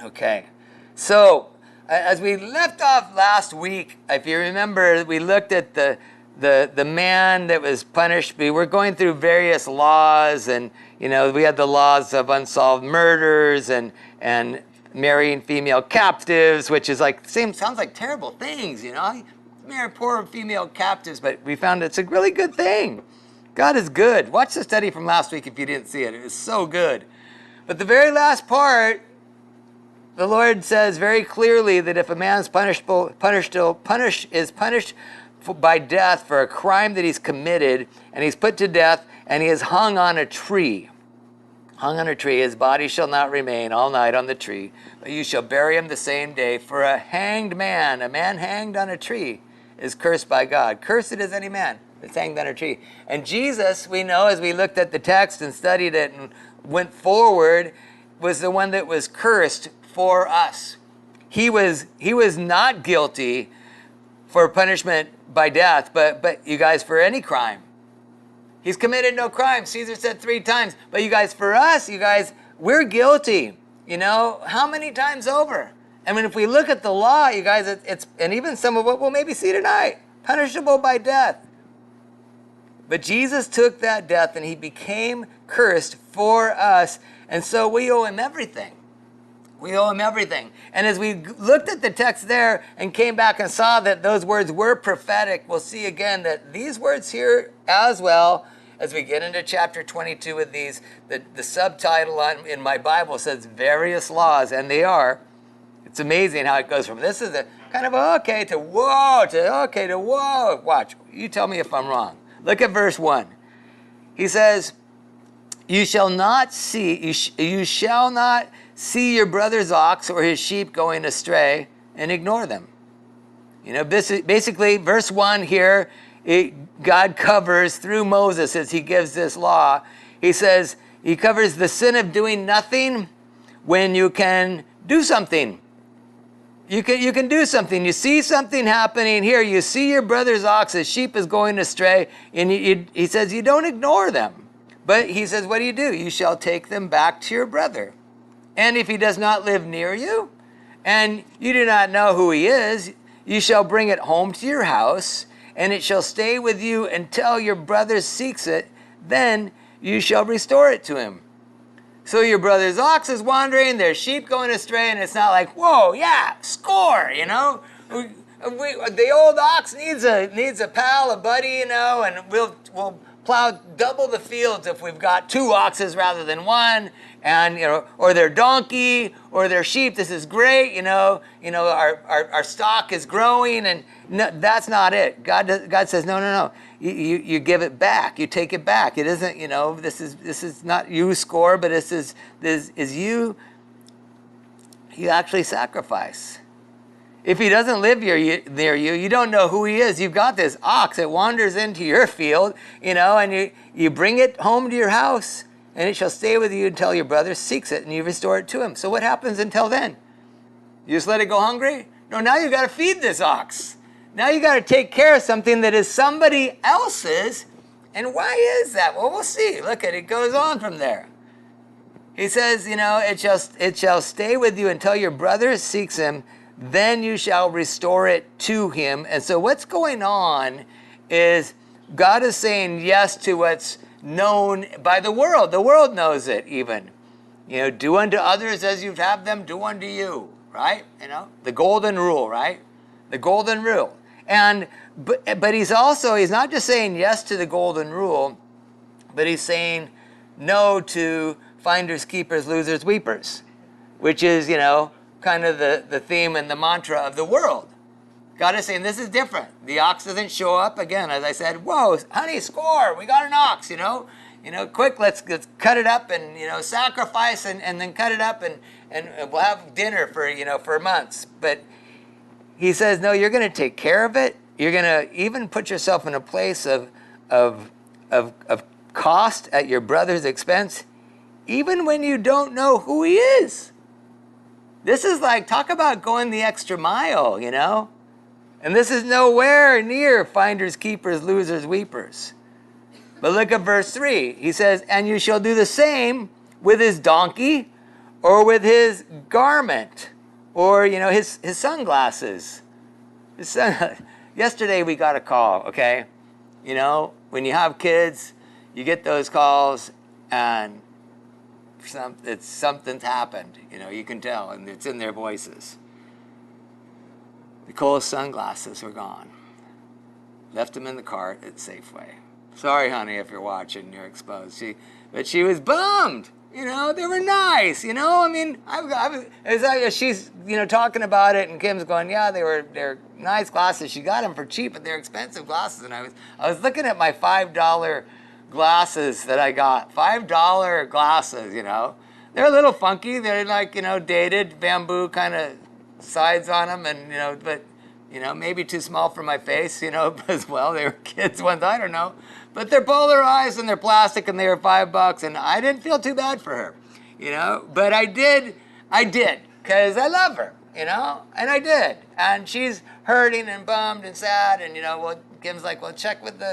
Okay, so as we left off last week, if you remember, we looked at the man that was punished. We were going through various laws, and we had the laws of unsolved murders and marrying female captives, which is sounds like terrible things, marry poor female captives, but we found it's a really good thing. God is good. Watch the study from last week if you didn't see it. It was so good. But the very last part, the Lord says very clearly that if a man is punished by death for a crime that he's committed, and he's put to death, and he is hung on a tree, his body shall not remain all night on the tree, but you shall bury him the same day. For a man hanged on a tree, is cursed by God. Cursed is any man that's hanged on a tree. And Jesus, we know, as we looked at the text and studied it and went forward, was the one that was cursed for us. He was not guilty for punishment by death, but you guys, for any crime. He's committed no crime. Caesar said 3 times. But you guys, for us, we're guilty. How many times over? I mean, if we look at the law, you guys, it's and even some of what we'll maybe see tonight, punishable by death. But Jesus took that death and he became cursed for us. And so we owe him everything. We owe him everything. And as we looked at the text there and came back and saw that those words were prophetic, we'll see again that these words here as well, as we get into chapter 22 with these, the subtitle in my Bible says various laws, and they are. It's amazing how it goes from this is a kind of okay to whoa to okay to whoa. Watch, you tell me if I'm wrong. Look at verse 1. He says, you shall not see your brother's ox or his sheep going astray and ignore them. Basically, verse 1 here, God covers through Moses as he gives this law. He says he covers the sin of doing nothing when you can do something. You can do something. You see something happening here. You see your brother's ox, his sheep is going astray, and he says you don't ignore them. But he says, what do? You shall take them back to your brother. And if he does not live near you, and you do not know who he is, you shall bring it home to your house, and it shall stay with you until your brother seeks it. Then you shall restore it to him. So your brother's ox is wandering, their sheep going astray, and it's not like, whoa, yeah, score, the old ox needs a pal, a buddy, and we'll plow double the fields if we've got 2 oxes rather than 1, and or their donkey or their sheep. This is great, our stock is growing, and no, that's not it. God says no. You give it back. You take it back. It isn't, this is not you score, but this is you actually sacrifice. If he doesn't live near you, you don't know who he is. You've got this ox that wanders into your field, and you bring it home to your house, and it shall stay with you until your brother seeks it, and you restore it to him. So what happens until then? You just let it go hungry? No, now you got to feed this ox. Now you got to take care of something that is somebody else's. And why is that? Well, we'll see. Look at it. It goes on from there. He says, it shall stay with you until your brother seeks him. Then you shall restore it to him. And so what's going on is God is saying yes to what's known by the world. The world knows it even. Do unto others as you'd have them do unto you, right? The golden rule, right? The golden rule. But he's not just saying yes to the golden rule, but he's saying no to finders, keepers, losers, weepers, which is, kind of the theme and the mantra of the world. God is saying this is different. The ox doesn't show up again. As I said, whoa, honey, score. We got an ox, quick, let's cut it up and, sacrifice and then cut it up and we'll have dinner for months. But he says, no, you're going to take care of it. You're going to even put yourself in a place of cost at your brother's expense, even when you don't know who he is. This is talk about going the extra mile, And this is nowhere near finders, keepers, losers, weepers. But look at verse 3. He says, and you shall do the same with his donkey or with his garment, or his sunglasses. Yesterday we got a call. Okay, when you have kids, you get those calls, and something's happened. You can tell, and it's in their voices. Nicole's sunglasses were gone. Left them in the cart at Safeway. Sorry, honey, if you're watching, you're exposed. But she was bummed. They were nice. I mean, she's talking about it, and Kim's going, yeah, they're nice glasses. She got them for cheap, but they're expensive glasses. And I was looking at my $5 glasses that I got. $5 glasses. They're a little funky. They're like dated bamboo kind of sides on them, and but maybe too small for my face, as well. They were kids ones, I don't know. But they're polarized and they're plastic and they were $5, and I didn't feel too bad for her, But I did, because I love her, and I did. And she's hurting and bummed and sad, and Kim's like, well, check with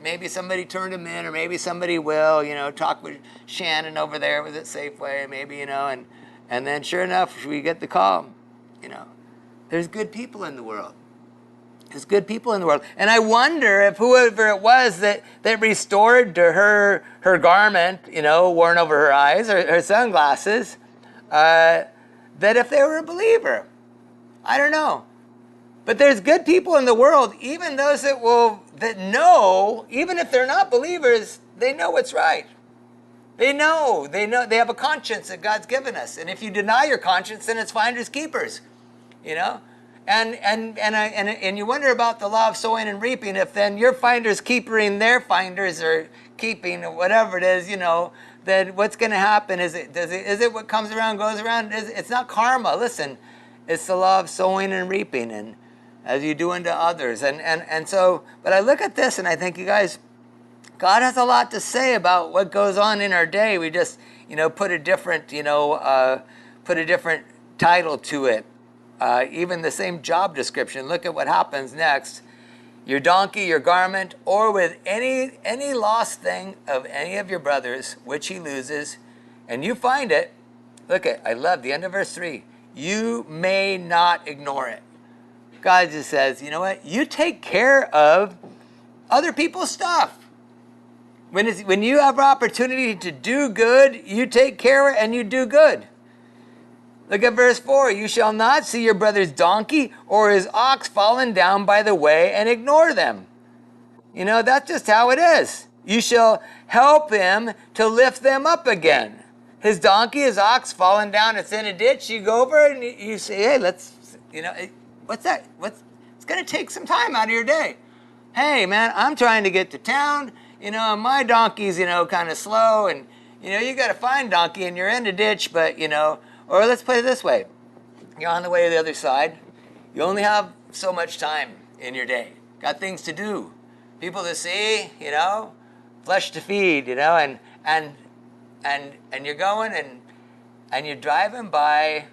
maybe somebody turned him in, or maybe somebody will, talk with Shannon over there with it Safeway, maybe, and then sure enough, we get the call, There's good people in the world. There's good people in the world. And I wonder if whoever it was that restored to her garment, worn over her eyes, or her sunglasses, that if they were a believer. I don't know. But there's good people in the world, even those that know, even if they're not believers, they know what's right. They know, they have a conscience that God's given us. And if you deny your conscience, then it's finders keepers. And you wonder about the law of sowing and reaping. If then your finders keeping their finders, or keeping, or whatever it is, then what's going to happen? Is it what comes around goes around? It's not karma. Listen, it's the law of sowing and reaping, and as you do unto others. And so, but I look at this and I think, you guys, God has a lot to say about what goes on in our day. We just, put a different, title to it. Even the same job description. Look at what happens next. Your donkey, your garment, or with any lost thing of any of your brothers, which he loses, and you find it. Look at, I love the end of verse 3. You may not ignore it. God just says, you know what? You take care of other people's stuff. When you have opportunity to do good, you take care of it and you do good. Look at verse 4. You shall not see your brother's donkey or his ox fallen down by the way and ignore them. That's just how it is. You shall help him to lift them up again. His donkey, his ox fallen down, it's in a ditch. You go over and you say, hey, let's, what's that? It's going to take some time out of your day. Hey, man, I'm trying to get to town. My donkey's, kind of slow. And, you got a fine donkey and you're in a ditch, but, or let's put it this way. You're on the way to the other side. You only have so much time in your day. Got things to do. People to see, flesh to feed, and you're going and you're driving by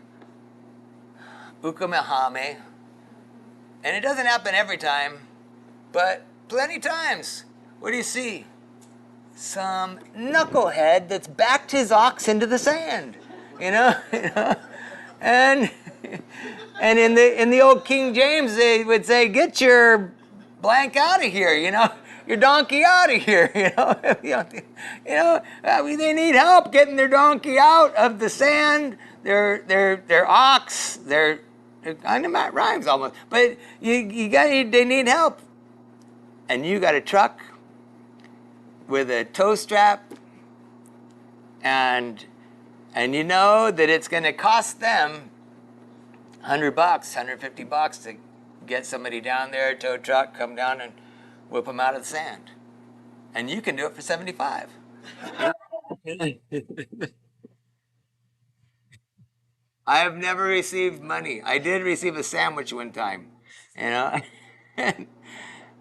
Ukamahame. And it doesn't happen every time, but plenty times. What do you see? Some knucklehead that's backed his ox into the sand. And in the old King James they would say, get your blank out of here, your donkey out of here, they need help getting their donkey out of the sand, their ox, their kind of rhymes almost, but they need help, and you got a truck with a tow strap, and you know that it's going to cost them $100, $150 to get somebody down there, tow truck, come down and whip them out of the sand. And you can do it for $75. I have never received money. I did receive a sandwich one time,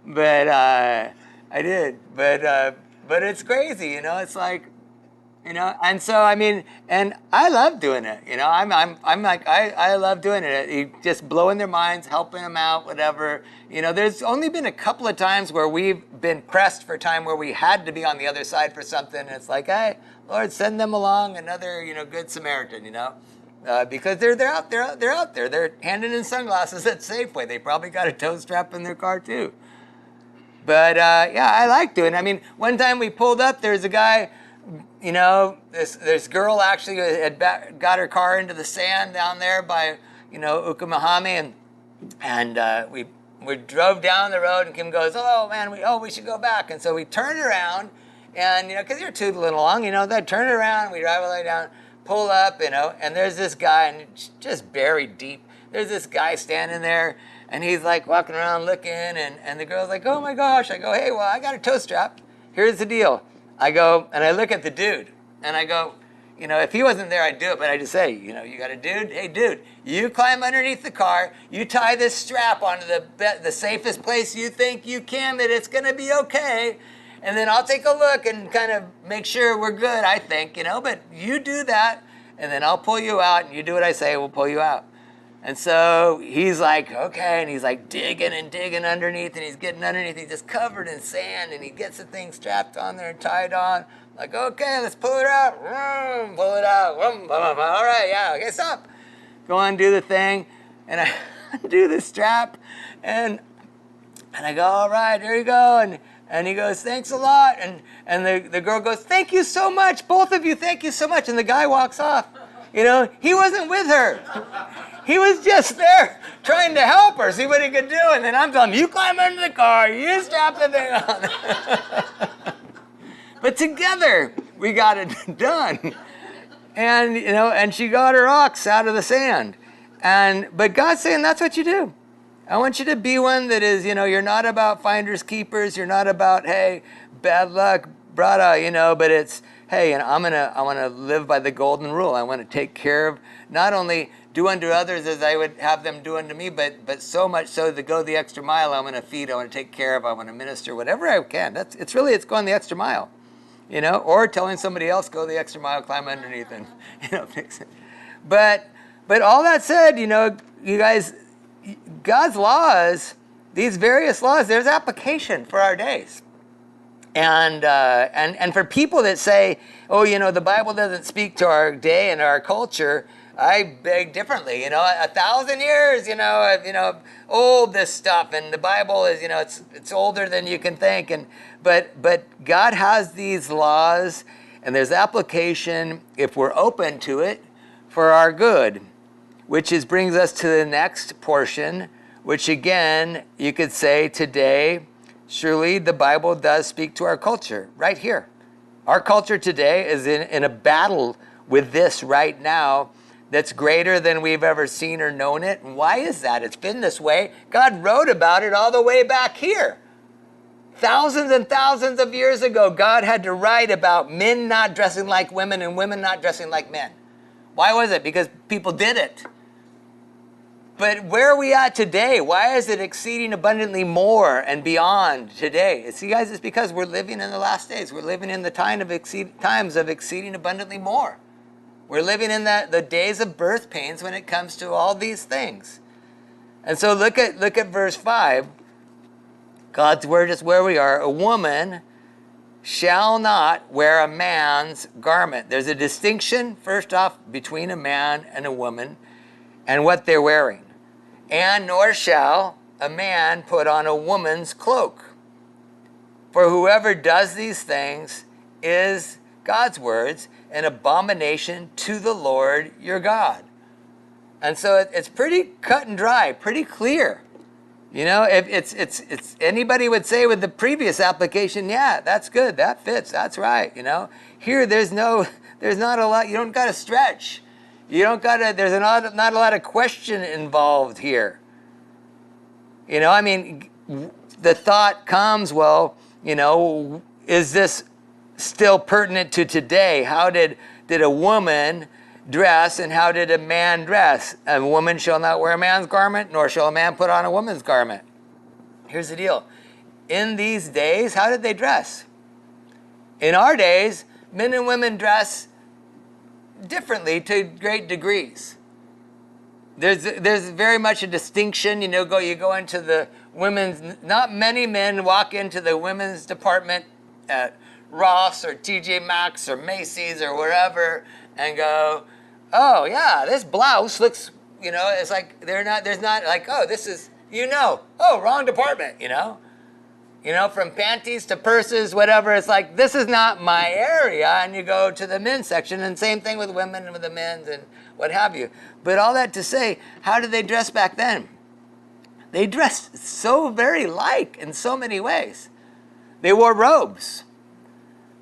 but I did. But it's crazy, It's like, And so I mean, and I love doing it. I'm like I love doing it. Just blowing their minds, helping them out, whatever. There's only been a couple of times where we've been pressed for time where we had to be on the other side for something. And it's like, hey, Lord, send them along another good Samaritan. Because they're out there. They're handing in sunglasses at Safeway. They probably got a toe strap in their car too. But yeah, I like doing it. I mean, one time we pulled up, there's a guy. This girl actually had got her car into the sand down there by, Ukamahami, and we drove down the road, and Kim goes, "Oh man, we should go back." And so we turned around, and because you're tootling along, they turn around, we drive all the way down, pull up, and there's this guy, and it's just buried deep. There's this guy standing there, and he's like walking around looking, and the girl's like, "Oh my gosh!" I go, "Hey, well, I got a toe strap. Here's the deal." I go, and I look at the dude, and I go, if he wasn't there, I'd do it, but I just say, you got a dude? Hey, dude, you climb underneath the car, you tie this strap onto the safest place you think you can, that it's going to be okay, and then I'll take a look and kind of make sure we're good, I think, but you do that, and then I'll pull you out, and you do what I say, we'll pull you out. And so he's like, okay, and he's like digging and digging underneath, and he's getting underneath. He's just covered in sand, and he gets the thing strapped on there and tied on. Like, okay, let's pull it out. Pull it out. All right, yeah, okay, stop. Go on, do the thing. And I undo the strap, and I go, all right, there you go. And he goes, thanks a lot. And the girl goes, thank you so much. Both of you, thank you so much. And the guy walks off. He wasn't with her. He was just there trying to help her, see what he could do. And then I'm telling him, you climb under the car, you strap the thing on. But together, we got it done. And, and she got her ox out of the sand. But God's saying, that's what you do. I want you to be one that is, you're not about finders keepers. You're not about, hey, bad luck, brada, but it's, hey, and I want to live by the golden rule. I want to take care of, not only do unto others as I would have them do unto me, but so much so to go the extra mile. I want to feed, I want to take care of, I want to minister, whatever I can. It's going the extra mile, or telling somebody else go the extra mile, climb underneath, and fix it. But all that said, you guys, God's laws, these various laws, there's application for our days. And for people that say, oh, the Bible doesn't speak to our day and our culture, I beg differently. 1,000 years, old this stuff, and the Bible is, it's older than you can think. But God has these laws, and there's application if we're open to it for our good, which brings us to the next portion, which again you could say today. Surely the Bible does speak to our culture right here. Our culture today is in a battle with this right now that's greater than we've ever seen or known it. And why is that? It's been this way. God wrote about it all the way back here. Thousands and thousands of years ago, God had to write about men not dressing like women and women not dressing like men. Why was it? Because people did it. But where are we at today? Why is it exceeding abundantly more and beyond today? See, guys, it's because we're living in the last days. We're living in the times of exceeding abundantly more. We're living in the days of birth pains when it comes to all these things. And so look at verse 5. God's word is where we are. A woman shall not wear a man's garment. There's a distinction, first off, between a man and a woman and what they're wearing. And nor shall a man put on a woman's cloak. For whoever does these things is, God's words, an abomination to the Lord your God. And so it's pretty cut and dry, pretty clear. If it's anybody would say with the previous application, yeah, that's good, that fits, that's right. Here there's not a lot. You don't got to stretch. There's not a lot of question involved here. The thought comes, well, is this still pertinent to today? How did a woman dress and how did a man dress? A woman shall not wear a man's garment, nor shall a man put on a woman's garment. Here's the deal. In these days, how did they dress? In our days, men and women dress differently to great degrees. There's very much a distinction. You go into the women's. Not many men walk into the women's department at Ross or TJ Maxx or Macy's or wherever and go, oh yeah, this blouse looks. It's like there's not like, oh, this is oh, wrong department. From panties to purses, whatever. It's like, this is not my area. And you go to the men's section, and same thing with women and with the men's and what have you. But all that to say, how did they dress back then? They dressed so very like in so many ways. They wore robes.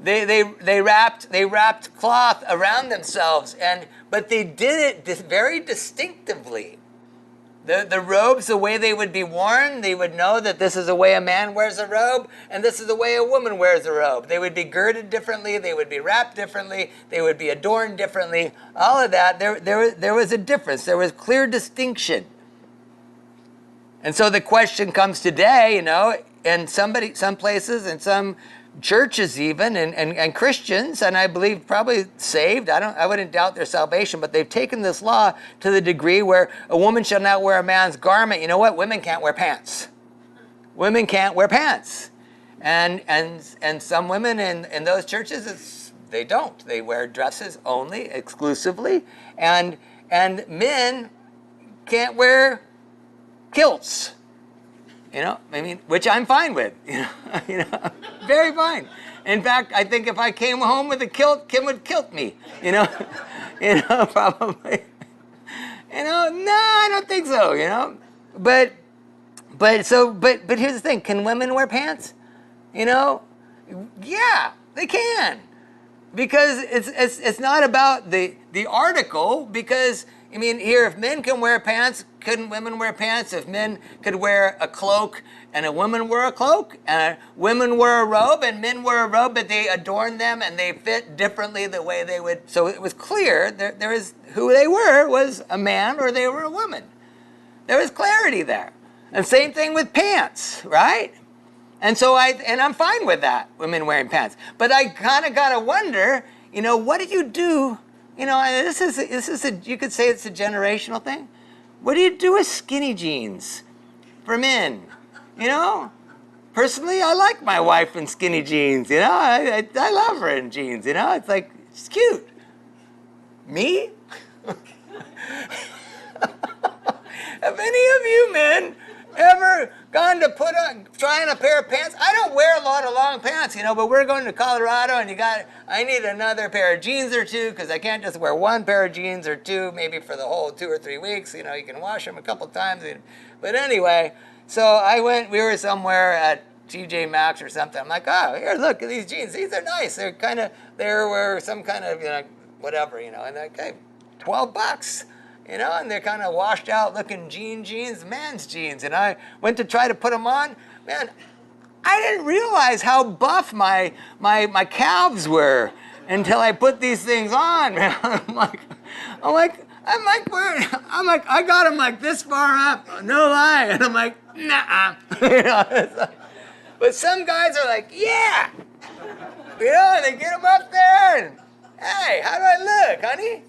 They wrapped cloth around themselves, but they did it very distinctively. The robes, the way they would be worn, they would know that this is the way a man wears a robe, and this is the way a woman wears a robe. They would be girded differently, they would be wrapped differently, they would be adorned differently. All of that, there was a difference. There was clear distinction. And so the question comes today, in some places, and some churches even, and Christians, and I believe probably saved. I wouldn't doubt their salvation, but they've taken this law to the degree where a woman shall not wear a man's garment. You know what? Women can't wear pants. Women can't wear pants. And some women in those churches, they don't. They wear dresses only, exclusively. And men can't wear kilts. Which I'm fine with, very fine. In fact, I think if I came home with a kilt, Kim would kilt me, probably. No, I don't think so, But here's the thing, can women wear pants? Yeah, they can. Because it's not about the article, because here, if men can wear pants, couldn't women wear pants? If men could wear a cloak and a woman wore a cloak, and women wear a robe and men wear a robe, but they adorn them and they fit differently the way they would. So it was clear there is who they were was a man or they were a woman. There was clarity there. And same thing with pants, right? And so I'm fine with that, women wearing pants. But I kind of got to wonder, what did you do? This is you could say it's a generational thing. What do you do with skinny jeans for men? Personally, I like my wife in skinny jeans. I love her in jeans. It's like, it's cute. Me? Have any of you men ever gone to try on a pair of pants? I don't wear a lot of long pants, but we're going to Colorado and I need another pair of jeans or two, because I can't just wear one pair of jeans or two, maybe for the whole 2 or 3 weeks. You can wash them a couple times. But anyway, so we were somewhere at TJ Maxx or something. I'm like, oh, here, look at these jeans. These are nice. They were some kind of, whatever, and they're okay, $12. And they're kind of washed out looking jeans, man's jeans. And I went to try to put them on. Man, I didn't realize how buff my calves were until I put these things on, man. I'm like, I got them like this far up, no lie. And I'm like, nah. But some guys are like, yeah. And they get them up there. And, hey, how do I look, honey?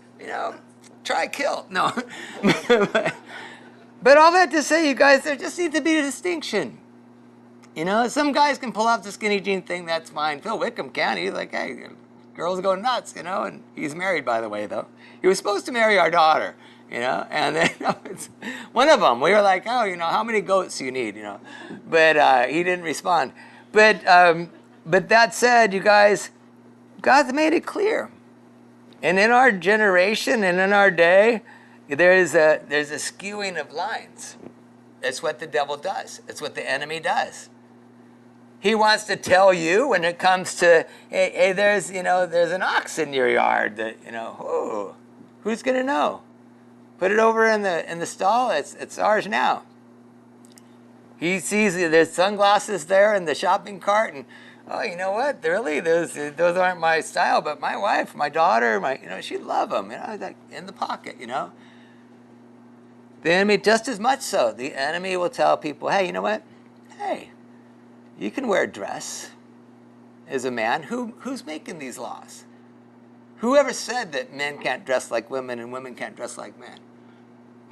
Try kilt. No. But all that to say, you guys, there just needs to be a distinction. Some guys can pull off the skinny jean thing, that's fine. Phil Wickham can. He's like, hey, girls go nuts, and he's married, by the way, though. He was supposed to marry our daughter, and then it's one of them. We were like, oh, how many goats do you need, But he didn't respond. But that said, you guys, God's made it clear. And in our generation and in our day, there's a skewing of lines. It's what the devil does. It's what the enemy does. He wants to tell you when it comes to, hey, there's an ox in your yard that, who's going to know? Put it over in the stall. It's ours now. He sees there's sunglasses there in the shopping cart, and oh, you know what? Really, those aren't my style, but my wife, my daughter, she'd love them. Like in the pocket. The enemy, just as much so, the enemy will tell people, hey, you know what? Hey, you can wear a dress as a man. Who's making these laws? Whoever said that men can't dress like women and women can't dress like men?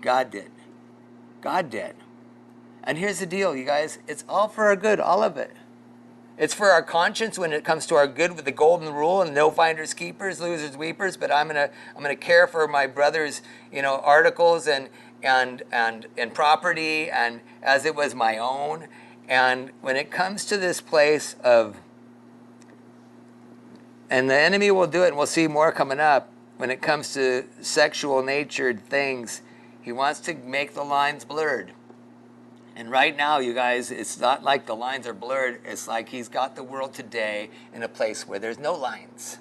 God did. God did. And here's the deal, you guys. It's all for our good, all of it. It's for our conscience when it comes to our good with the golden rule and no finders keepers, losers weepers. But I'm gonna care for my brother's, articles and property and as it was my own. And when it comes to this place of, and the enemy will do it, and we'll see more coming up. When it comes to sexual natured things, he wants to make the lines blurred. And right now, you guys, it's not like the lines are blurred. It's like he's got the world today in a place where there's no lines.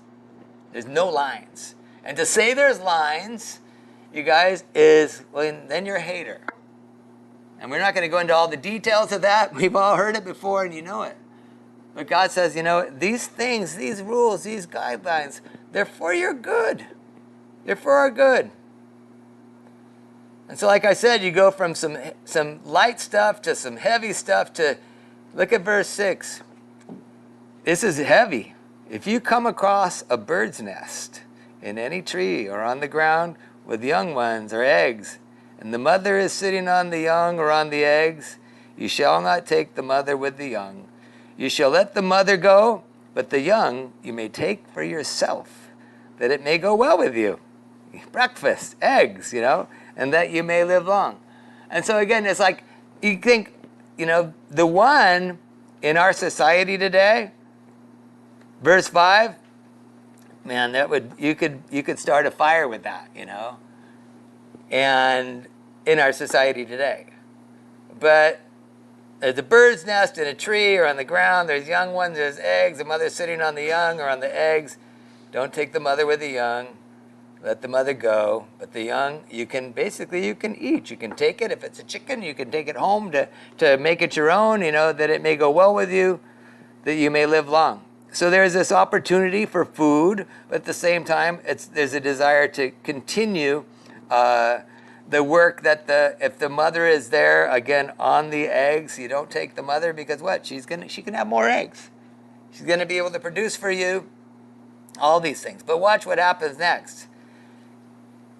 There's no lines. And to say there's lines, you guys, then you're a hater. And we're not going to go into all the details of that. We've all heard it before and you know it. But God says, these things, these rules, these guidelines, they're for your good. They're for our good. And so like I said, you go from some light stuff to some heavy stuff to, look at verse 6. This is heavy. If you come across a bird's nest in any tree or on the ground with young ones or eggs, and the mother is sitting on the young or on the eggs, you shall not take the mother with the young. You shall let the mother go, but the young you may take for yourself, that it may go well with you. Breakfast, eggs, and that you may live long. And so again, it's like, you think, the one in our society today, verse 5, man, you could start a fire with that, and in our society today. But there's a bird's nest in a tree or on the ground, there's young ones, there's eggs, the mother sitting on the young or on the eggs. Don't take the mother with the young. Let the mother go, but the young, you can eat. You can take it. If it's a chicken, you can take it home to make it your own, that it may go well with you, that you may live long. So there's this opportunity for food, but at the same time, there's a desire to continue the work that if the mother is there, again, on the eggs, you don't take the mother because what? She can have more eggs. She's going to be able to produce for you all these things. But watch what happens next.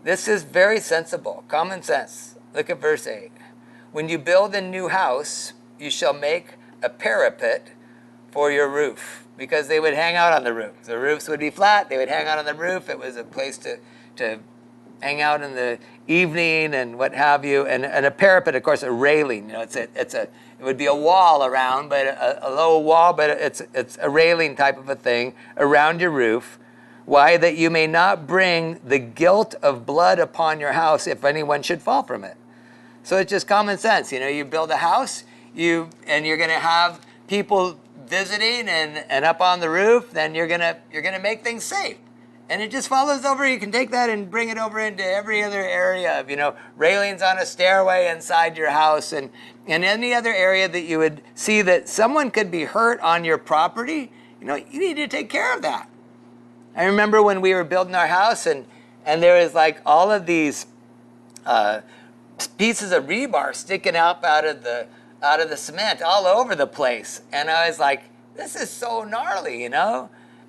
This is very sensible, common sense. Look at verse 8. When you build a new house, you shall make a parapet for your roof, because they would hang out on the roof. The roofs would be flat. They would hang out on the roof. It was a place to hang out in the evening and what have you. And a parapet, of course, a railing. It would be a wall around, but a low wall, but it's a railing type of a thing around your roof. Why? That you may not bring the guilt of blood upon your house if anyone should fall from it. So it's just common sense. You build a house, and you're going to have people visiting and up on the roof, then you're going to make things safe. And it just follows over. You can take that and bring it over into every other area of, railings on a stairway inside your house and any other area that you would see that someone could be hurt on your property. You need to take care of that. I remember when we were building our house and there was like all of these pieces of rebar sticking out of the cement all over the place. And I was like, this is so gnarly,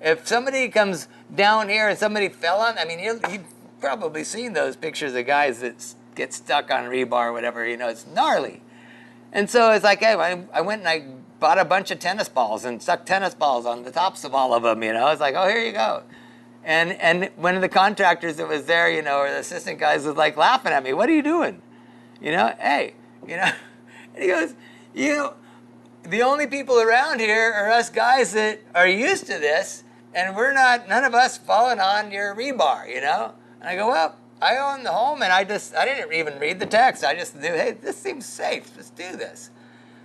If somebody comes down here and somebody fell on, you've probably seen those pictures of guys that get stuck on rebar or whatever, it's gnarly. And so it's like, hey, I went and I bought a bunch of tennis balls and stuck tennis balls on the tops of all of them, It's like, oh, here you go. And one of the contractors that was there, or the assistant guys was like laughing at me. What are you doing? Hey, And he goes, the only people around here are us guys that are used to this, and none of us falling on your rebar, And I go, well, I own the home, and I didn't even read the text. I just knew, hey, this seems safe. Let's do this.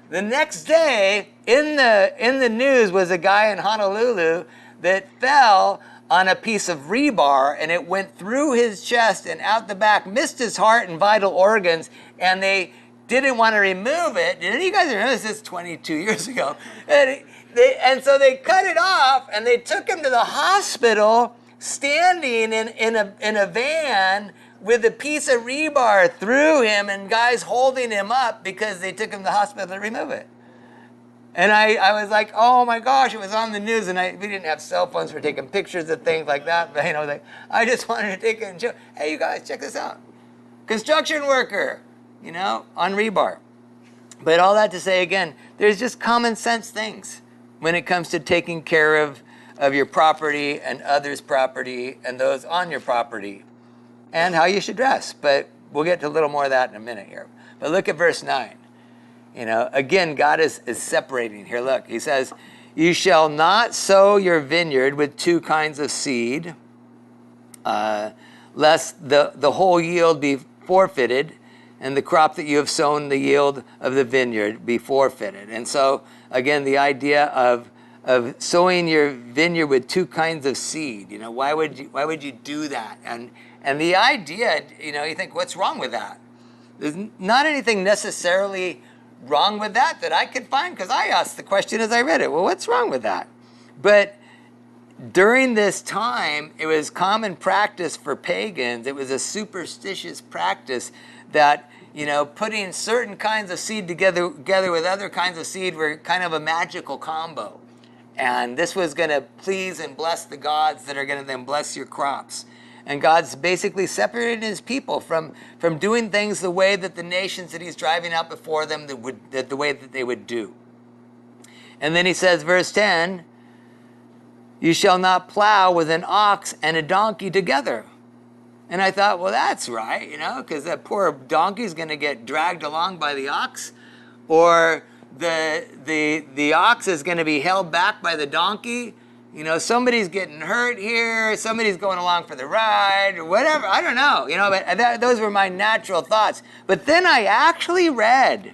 The next day, in the news was a guy in Honolulu that fell on a piece of rebar, and it went through his chest and out the back, missed his heart and vital organs, and they didn't want to remove it. Did you guys remember this? This is 22 years ago. And so they cut it off, and they took him to the hospital standing in a van with a piece of rebar through him and guys holding him up because they took him to the hospital to remove it. And I was like, oh my gosh, it was on the news, and we didn't have cell phones for taking pictures of things like that. But like, I just wanted to take it and show, hey, you guys, check this out. Construction worker, on rebar. But all that to say, again, there's just common sense things when it comes to taking care of your property and others' property and those on your property and how you should dress. But we'll get to a little more of that in a minute here. But look at verse 9. Again, God is separating here. Look, he says, you shall not sow your vineyard with two kinds of seed, lest the whole yield be forfeited, and the crop that you have sown, the yield of the vineyard, be forfeited. And so, again, the idea of sowing your vineyard with two kinds of seed, why would you do that? And the idea, you think, what's wrong with that? There's not anything necessarily wrong with that I could find, because I asked the question as I read it. Well, what's wrong with that? But during this time, it was common practice for pagans. It was a superstitious practice that, putting certain kinds of seed together with other kinds of seed were kind of a magical combo. And this was going to please and bless the gods that are going to then bless your crops. And God's basically separated his people from doing things the way that the nations that he's driving out before them the way that they would do. And then he says, verse 10, you shall not plow with an ox and a donkey together. And I thought, well, that's right, because that poor donkey's going to get dragged along by the ox, or the ox is going to be held back by the donkey. Somebody's getting hurt here, somebody's going along for the ride, or whatever. I don't know, but those were my natural thoughts. But then I actually read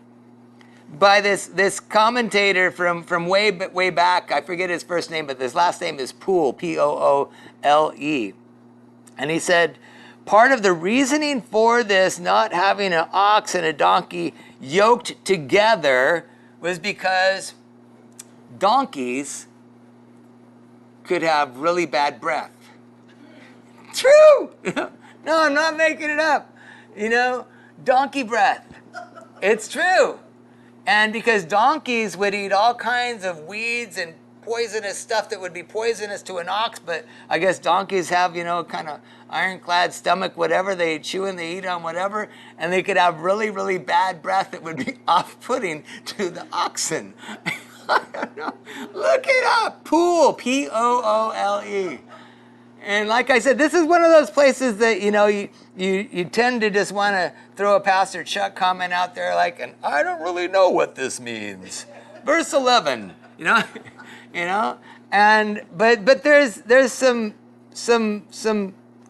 by this commentator from way back. I forget his first name, but his last name is Poole, Poole. And he said, part of the reasoning for this not having an ox and a donkey yoked together was because donkeys could have really bad breath. True! No, I'm not making it up. Donkey breath. It's true. And because donkeys would eat all kinds of weeds and poisonous stuff that would be poisonous to an ox, but I guess donkeys have, kind of ironclad stomach, whatever, they chew and they eat on whatever, and they could have really, really bad breath that would be off-putting to the oxen. I don't know. Look it up. Poole, Poole. And like I said, this is one of those places that, you tend to just want to throw a Pastor Chuck comment out there like, and I don't really know what this means. Verse 11, and but there's some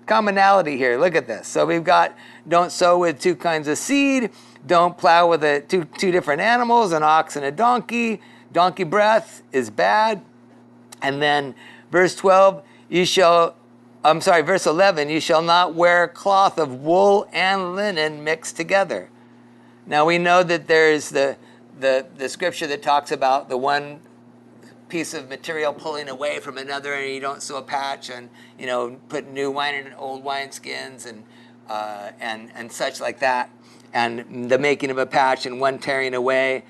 commonality here. Look at this. So we've got, don't sow with two kinds of seed, don't plow with two different animals, an ox and a donkey. Donkey breath is bad. And then verse 12, verse 11, you shall not wear cloth of wool and linen mixed together. Now we know that there's the scripture that talks about the one piece of material pulling away from another, and you don't sew a patch and, put new wine in old wineskins and such like that, and the making of a patch and one tearing away.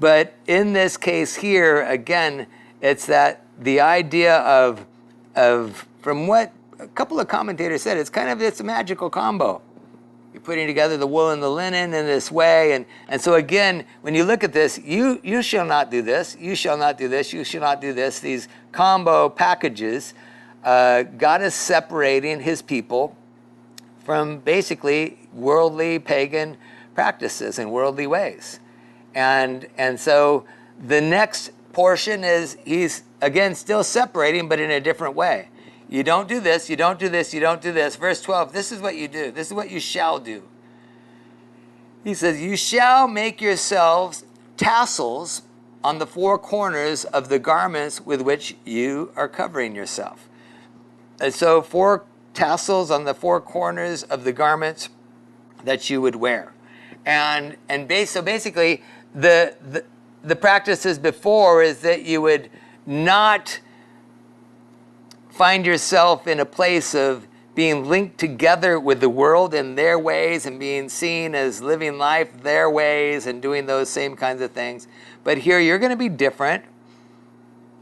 But in this case here, again, it's that the idea of from what a couple of commentators said, it's a magical combo. You're putting together the wool and the linen in this way. And so again, when you look at this, you shall not do this, you shall not do this, you shall not do this, these combo packages, God is separating his people from basically worldly pagan practices and worldly ways. And so the next portion is he's, again, still separating, but in a different way. You don't do this, you don't do this, you don't do this. Verse 12, this is what you do. This is what you shall do. He says, you shall make yourselves tassels on the four corners of the garments with which you are covering yourself. And so 4 tassels on the 4 corners of the garments that you would wear. So basically, the practices before is that you would not find yourself in a place of being linked together with the world and their ways and being seen as living life their ways and doing those same kinds of things. But here you're going to be different,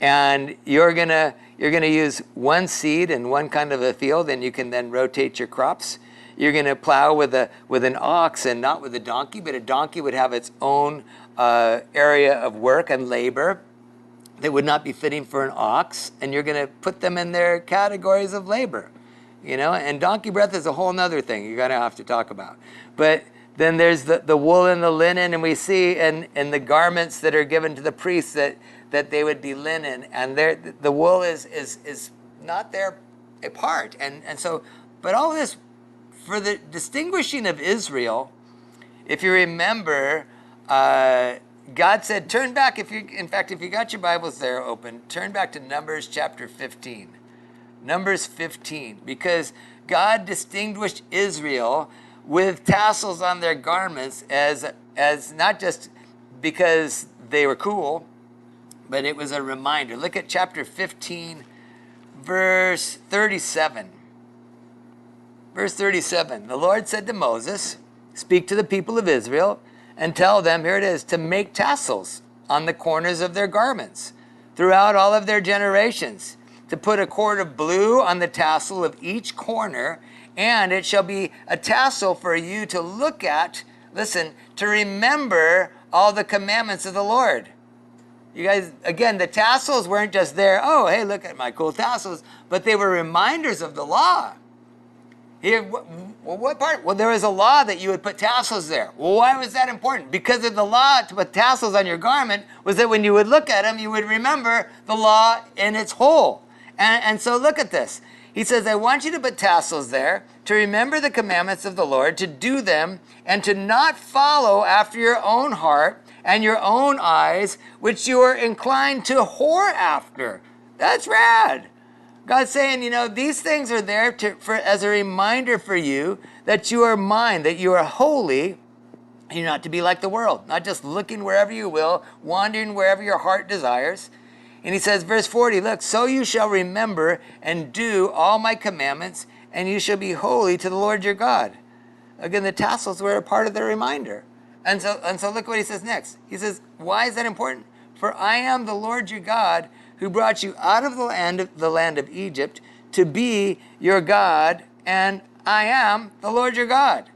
and you're going to use one seed in one kind of a field, and you can then rotate your crops. You're going to plow with an ox and not with a donkey, but a donkey would have its own area of work and labor that would not be fitting for an ox, and you're going to put them in their categories of labor, and donkey breath is a whole nother thing you're going to have to talk about. But then there's the wool and the linen, and we see in the garments that are given to the priests that they would be linen, and the wool is not their part, and so, but all of this for the distinguishing of Israel. If you remember, God said, turn back, if you got your Bibles there open, turn back to Numbers chapter 15. Numbers 15, because God distinguished Israel with tassels on their garments as not just because they were cool, but it was a reminder. Look at chapter 15, verse 37. Verse 37, the Lord said to Moses, speak to the people of Israel and tell them, here it is, to make tassels on the corners of their garments throughout all of their generations, to put a cord of blue on the tassel of each corner, and it shall be a tassel for you to look at, listen, to remember all the commandments of the Lord. You guys, again, the tassels weren't just there, oh, hey, look at my cool tassels, but they were reminders of the law. Here, what part? Well, there was a law that you would put tassels there. Well, why was that important? Because of the law to put tassels on your garment was that when you would look at them, you would remember the law in its whole. And so look at this. He says, I want you to put tassels there to remember the commandments of the Lord, to do them, and to not follow after your own heart and your own eyes, which you are inclined to whore after. That's rad. God's saying, these things are there as a reminder for you that you are mine, that you are holy, and you're not to be like the world, not just looking wherever you will, wandering wherever your heart desires. And he says, verse 40, look, so you shall remember and do all my commandments, and you shall be holy to the Lord your God. Again, the tassels were a part of the reminder. And so look what he says next. He says, why is that important? For I am the Lord your God, who brought you out of the land of Egypt to be your God, and I am the Lord your God.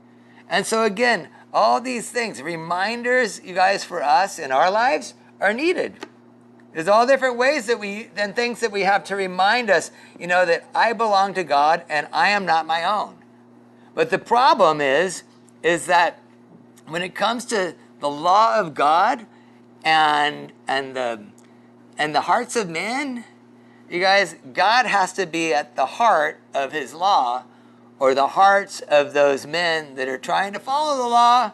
And so again, all these things, reminders, you guys, for us in our lives are needed. There's all different ways and things that we have to remind us, that I belong to God and I am not my own. But the problem is that when it comes to the law of God and the hearts of men, you guys, God has to be at the heart of his law, or the hearts of those men that are trying to follow the law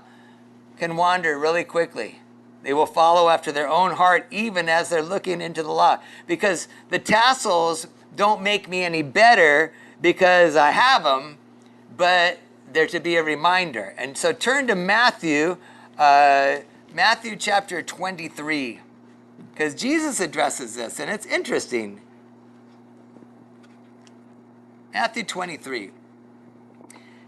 can wander really quickly. They will follow after their own heart even as they're looking into the law. Because the tassels don't make me any better because I have them, but they're to be a reminder. And so turn to Matthew chapter 23. Because Jesus addresses this, and it's interesting. Matthew 23,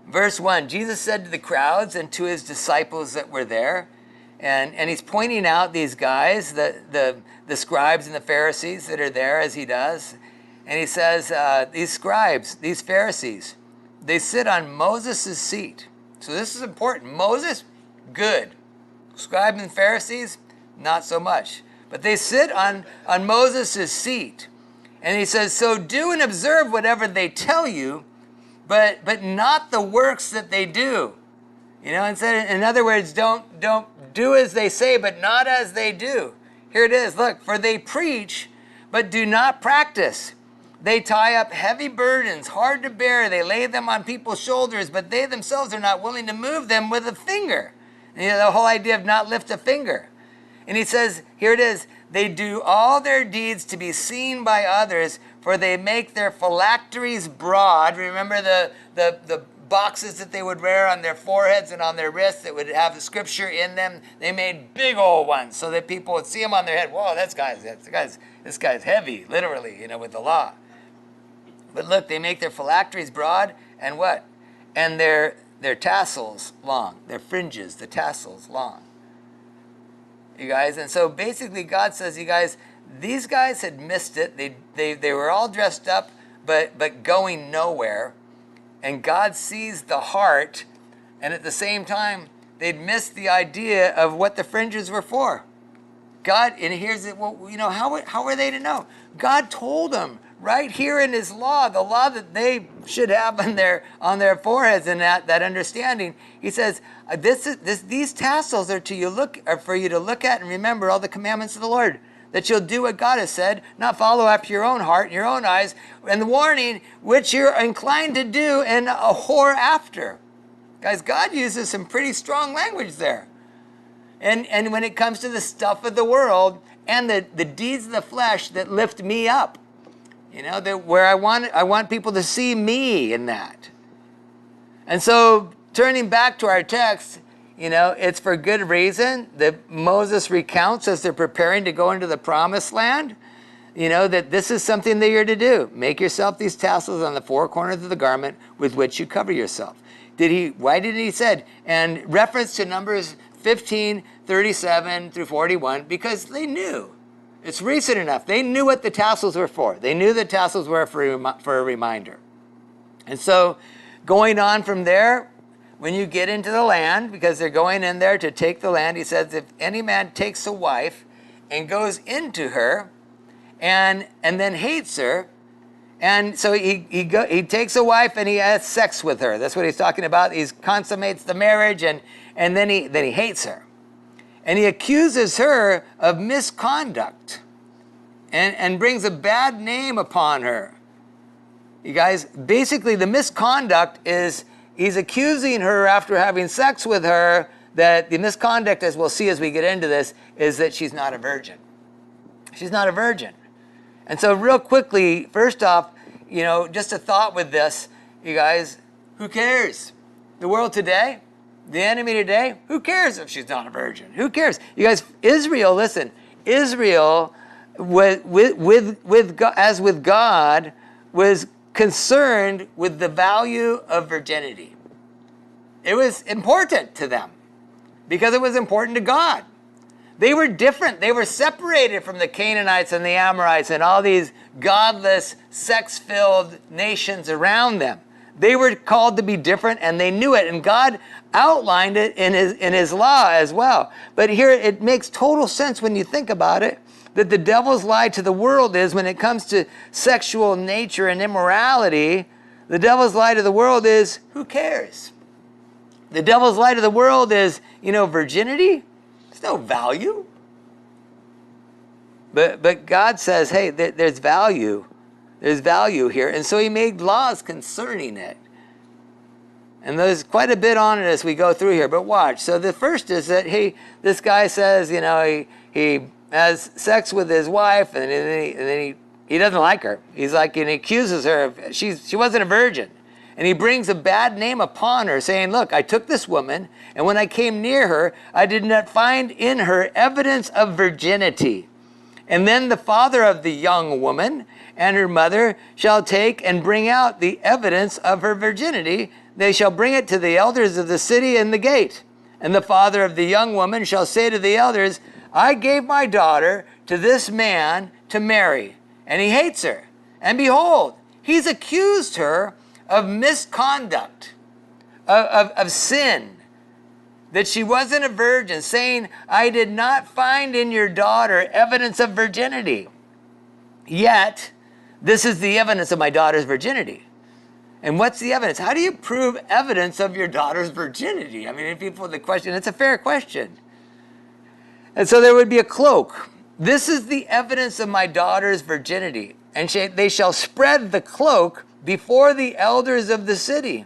verse 1, Jesus said to the crowds and to his disciples that were there, and he's pointing out these guys, the scribes and the Pharisees that are there as he does. And he says, these scribes, these Pharisees, they sit on Moses' seat. So this is important. Moses, good. Scribes and Pharisees, not so much. But they sit on Moses' seat. And he says, so do and observe whatever they tell you, but not the works that they do. In other words, don't do as they say, but not as they do. Here it is, look, for they preach, but do not practice. They tie up heavy burdens, hard to bear. They lay them on people's shoulders, but they themselves are not willing to move them with a finger. The whole idea of not lift a finger. And he says, here it is, they do all their deeds to be seen by others, for they make their phylacteries broad. Remember the boxes that they would wear on their foreheads and on their wrists that would have the scripture in them? They made big old ones so that people would see them on their head. Whoa, this guy's heavy, literally, with the law. But look, they make their phylacteries broad, and what? And their tassels long, their fringes, the tassels long. You guys, and so basically God says, you guys, these guys had missed it. They were all dressed up, but going nowhere. And God sees the heart, and at the same time, they'd missed the idea of what the fringes were for. God, and here's it. Well, you know, how are they to know? God told them right here in His law, the law that they should have on their foreheads, and that understanding. He says, these tassels are for you to look at and remember all the commandments of the Lord, that you'll do what God has said, not follow after your own heart and your own eyes, and the warning which you're inclined to do and whore after. Guys, God uses some pretty strong language there. And when it comes to the stuff of the world and the deeds of the flesh that lift me up, you know, where I want people to see me in that. And so turning back to our text, you know, it's for good reason that Moses recounts as they're preparing to go into the promised land, you know, that this is something that you're to do. Make yourself these tassels on the four corners of the garment with which you cover yourself. Why didn't he said? And reference to Numbers 15, 37 through 41, because they knew. It's recent enough. They knew what the tassels were for. They knew the tassels were for a reminder. And so going on from there, when you get into the land, because they're going in there to take the land, he says, if any man takes a wife and goes into her and then hates her, and so he takes a wife and he has sex with her. That's what he's talking about. He consummates the marriage and then he hates her. And he accuses her of misconduct and brings a bad name upon her. You guys, basically the misconduct is he's accusing her after having sex with her, that the misconduct, as we'll see as we get into this, is that she's not a virgin. She's not a virgin. And so real quickly, first off, you know, just a thought with this, you guys, who cares? The world today, the enemy today, who cares if she's not a virgin? Who cares? You guys, Israel, listen, Israel, as with God, was concerned with the value of virginity. It was important to them because it was important to God. They were different. They were separated from the Canaanites and the Amorites and all these godless, sex-filled nations around them. They were called to be different, and they knew it. And God outlined it in his law as well. But here it makes total sense when you think about it, that the devil's lie to the world is, when it comes to sexual nature and immorality, the devil's lie to the world is, who cares? The devil's lie to the world is, you know, virginity? There's no value. But God says, hey, there's value. There's value here. And so he made laws concerning it. And there's quite a bit on it as we go through here. But watch. So the first is that this guy says, you know, he has sex with his wife, and then he doesn't like her. He's like, and he accuses her of, she wasn't a virgin. And he brings a bad name upon her, saying, look, I took this woman, and when I came near her, I did not find in her evidence of virginity. And then the father of the young woman and her mother shall take and bring out the evidence of her virginity. They shall bring it to the elders of the city and the gate. And the father of the young woman shall say to the elders, I gave my daughter to this man to marry, and he hates her. And behold, he's accused her of misconduct, of sin, that she wasn't a virgin, saying, I did not find in your daughter evidence of virginity. Yet, this is the evidence of my daughter's virginity. And what's the evidence? How do you prove evidence of your daughter's virginity? I mean, if people, the question, it's a fair question. And so there would be a cloak. This is the evidence of my daughter's virginity. And they shall spread the cloak before the elders of the city.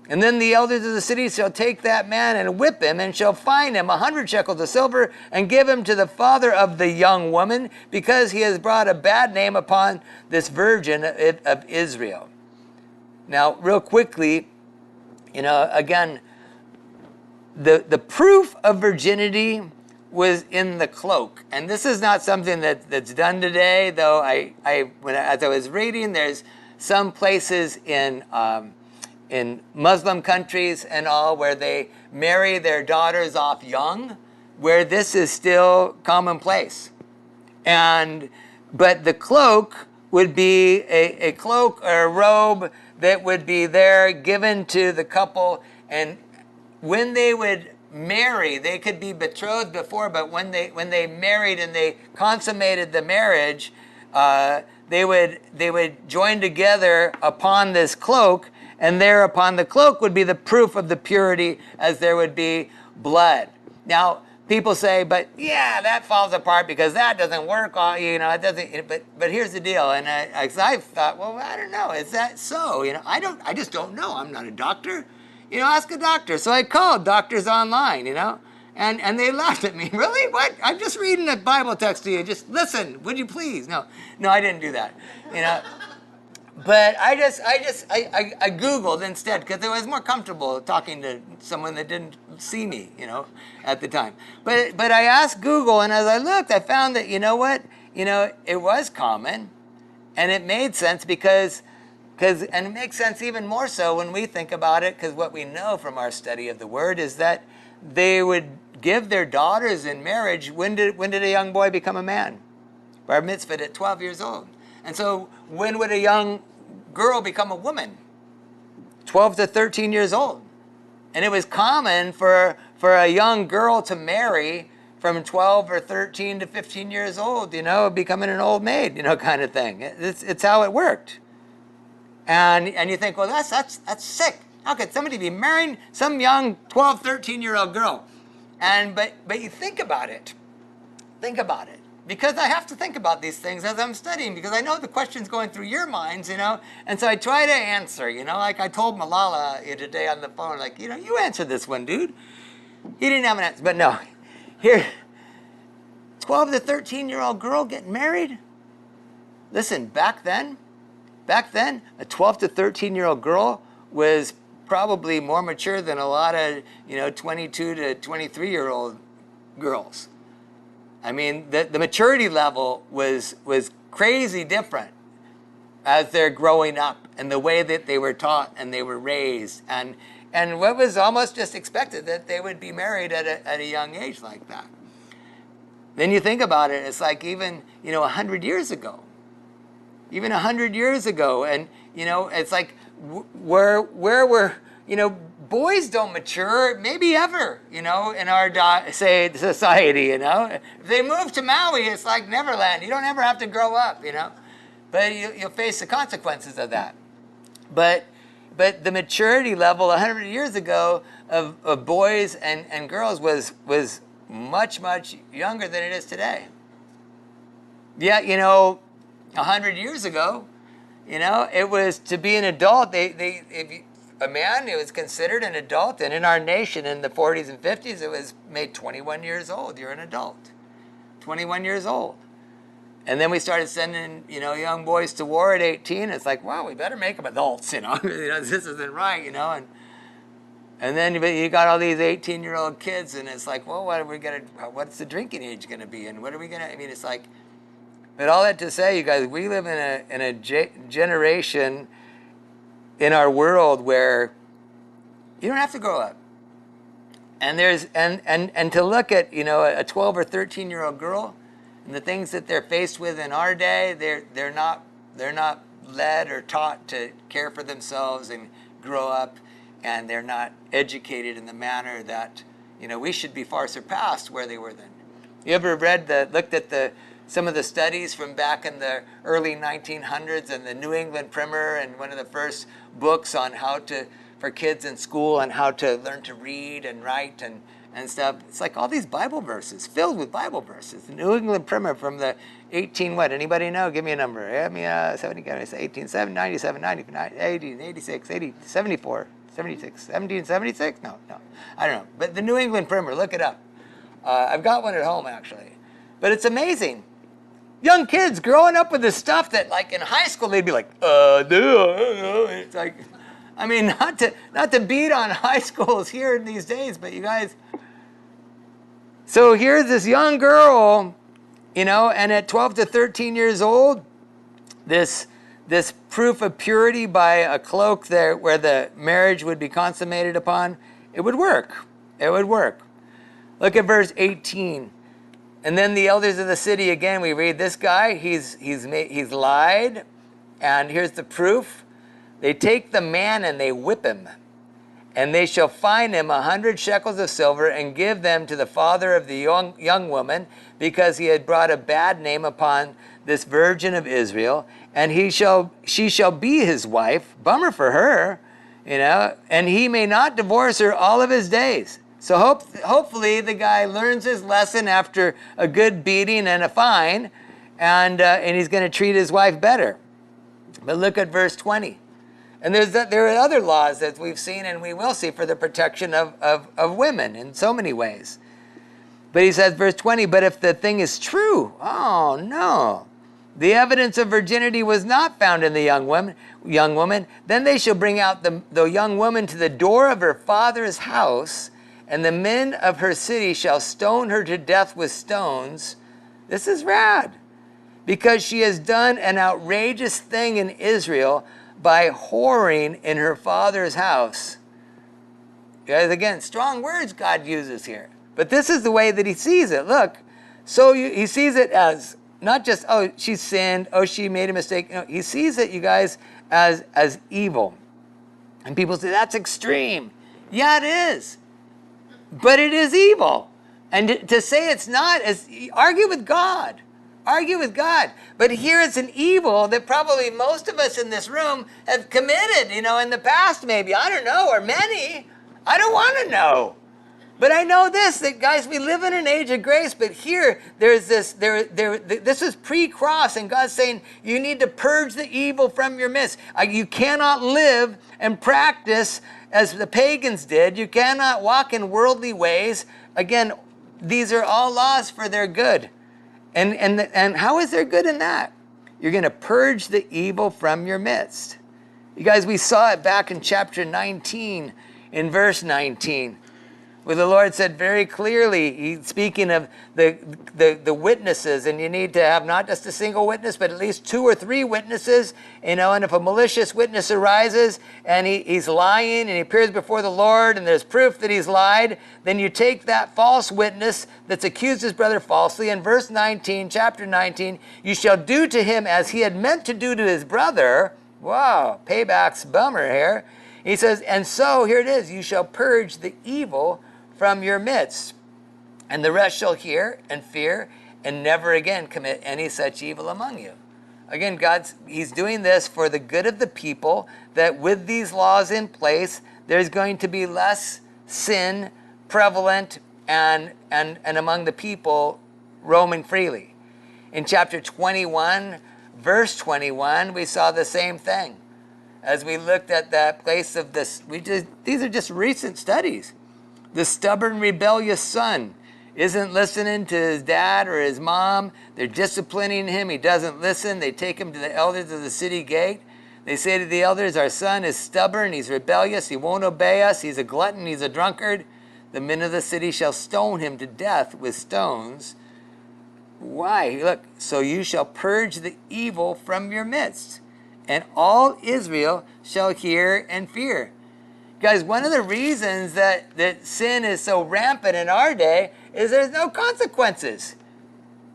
And then the elders of the city shall take that man and whip him, and shall fine him 100 shekels of silver, and give him to the father of the young woman, because he has brought a bad name upon this virgin of Israel. Now, real quickly, you know, again, the proof of virginity was in the cloak. And this is not something that's done today, though as I was reading, there's some places in in Muslim countries and all, where they marry their daughters off young, where this is still commonplace. But the cloak would be a cloak or a robe that would be there given to the couple, and when they would marry, they could be betrothed before, but when they married and they consummated the marriage, they would join together upon this cloak, and there upon the cloak would be the proof of the purity, as there would be blood. Now, people say, but yeah, that falls apart because that doesn't work. It doesn't. But here's the deal, and I thought, well, I don't know. Is that so? I just don't know. I'm not a doctor. Ask a doctor. So I called doctors online. And they laughed at me. Really? What? I'm just reading a Bible text to you. Just listen, would you please? No, I didn't do that. But I Googled instead, because it was more comfortable talking to someone that didn't see me, at the time. But I asked Google, and as I looked, I found that, it was common, and it made sense and it makes sense even more so when we think about it, because what we know from our study of the Word is that they would give their daughters in marriage. When did a young boy become a man? Bar mitzvah at 12 years old. And so when would a young girl become a woman? 12 to 13 years old. And it was common for a young girl to marry from 12 or 13 to 15 years old, becoming an old maid, kind of thing. It's how it worked. And you think, well, that's sick. How could somebody be marrying some young 12, 13-year-old girl? But you think about it. Think about it. Because I have to think about these things as I'm studying, because I know the question's going through your minds, and so I try to answer, like I told Malala today on the phone, like, you answer this one, dude. He didn't have an answer, but no. Here, 12 to 13-year-old girl getting married? Listen, back then, a 12 to 13-year-old girl was probably more mature than a lot of, 22 to 23-year-old girls. I mean, the maturity level was crazy different as they're growing up, and the way that they were taught and they were raised, and what was almost just expected, that they would be married at a young age like that. Then you think about it, it's like even 100 years ago, and it's like where were boys don't mature, maybe ever, in our society, If they move to Maui, it's like Neverland. You don't ever have to grow up, But you'll face the consequences of that. But the maturity level 100 years ago of boys and girls was much, much younger than it is today. Yeah, 100 years ago, it was to be an adult, a man, it was considered an adult, and in our nation in the 40s and 50s, it was made 21 years old. You're an adult. 21 years old. And then we started sending, young boys to war at 18. It's like, wow, we better make them adults, this isn't right, And then you got all these 18-year-old kids, and it's like, well, what's the drinking age going to be? And what are we going to, it's like, but all that to say, you guys, we live in a generation in our world where you don't have to grow up. And and to look at, a 12 or 13-year-old girl and the things that they're faced with in our day, they're not led or taught to care for themselves and grow up, and they're not educated in the manner that, we should be far surpassed where they were then. You ever looked at some of the studies from back in the early 1900s and the New England Primer, and one of the first books on for kids in school on how to learn to read and write and stuff? It's like all these Bible verses, filled with Bible verses. The New England Primer from the 18, what, anybody know? Give me a number. 18, 97, 99, 80, 86, 80, 74, 76, 1776? No, I don't know. But the New England Primer, look it up. I've got one at home, actually. But it's amazing. Young kids growing up with this stuff that, like, in high school, they'd be like, I don't know. It's like, not to beat on high schools here in these days, but you guys. So here's this young girl, and at 12 to 13 years old, this this proof of purity by a cloak there where the marriage would be consummated upon, it would work. It would work. Look at verse 18. And then the elders of the city, again, we read this guy, he's lied, and here's the proof. They take the man and they whip him, and they shall fine him 100 shekels of silver and give them to the father of the young woman, because he had brought a bad name upon this virgin of Israel, and she shall be his wife. Bummer for her, and he may not divorce her all of his days. So hopefully the guy learns his lesson after a good beating and a fine, and he's going to treat his wife better. But look at verse 20. And there are other laws that we've seen and we will see for the protection of women in so many ways. But he says, verse 20, but if the thing is true, oh no, the evidence of virginity was not found in the young woman, then they shall bring out the young woman to the door of her father's house, and the men of her city shall stone her to death with stones. This is rad, because she has done an outrageous thing in Israel by whoring in her father's house. Guys, again, strong words God uses here. But this is the way that he sees it. Look, so he sees it as not just, oh, she sinned, oh, she made a mistake. No, he sees it, you guys, as evil. And people say, that's extreme. Yeah, it is. But it is evil. And to say it's not, is argue with God. Argue with God. But here it's an evil that probably most of us in this room have committed, in the past maybe. I don't know, or many. I don't want to know. But I know this, that guys, we live in an age of grace, but here there's this, this is pre-cross, and God's saying you need to purge the evil from your midst. You cannot live and practice as the pagans did. You cannot walk in worldly ways. Again, these are all laws for their good. And how is there good in that? You're going to purge the evil from your midst. You guys, we saw it back in chapter 19, in verse 19, where the Lord said very clearly, he's speaking of the witnesses, and you need to have not just a single witness, but at least 2 or 3 witnesses, and if a malicious witness arises and he's lying and he appears before the Lord and there's proof that he's lied, then you take that false witness that's accused his brother falsely. In verse 19, chapter 19, you shall do to him as he had meant to do to his brother. Wow, payback's bummer here. He says, and so, here it is, you shall purge the evil from your midst, and the rest shall hear and fear and never again commit any such evil among you. Again, he's doing this for the good of the people, that with these laws in place, there's going to be less sin prevalent and among the people roaming freely. In chapter 21, verse 21, we saw the same thing. As we looked at that place of this, these are just recent studies. The stubborn, rebellious son isn't listening to his dad or his mom. They're disciplining him. He doesn't listen. They take him to the elders of the city gate. They say to the elders, our son is stubborn. He's rebellious. He won't obey us. He's a glutton. He's a drunkard. The men of the city shall stone him to death with stones. Why? Look, so you shall purge the evil from your midst, and all Israel shall hear and fear. Guys, one of the reasons that sin is so rampant in our day is there's no consequences.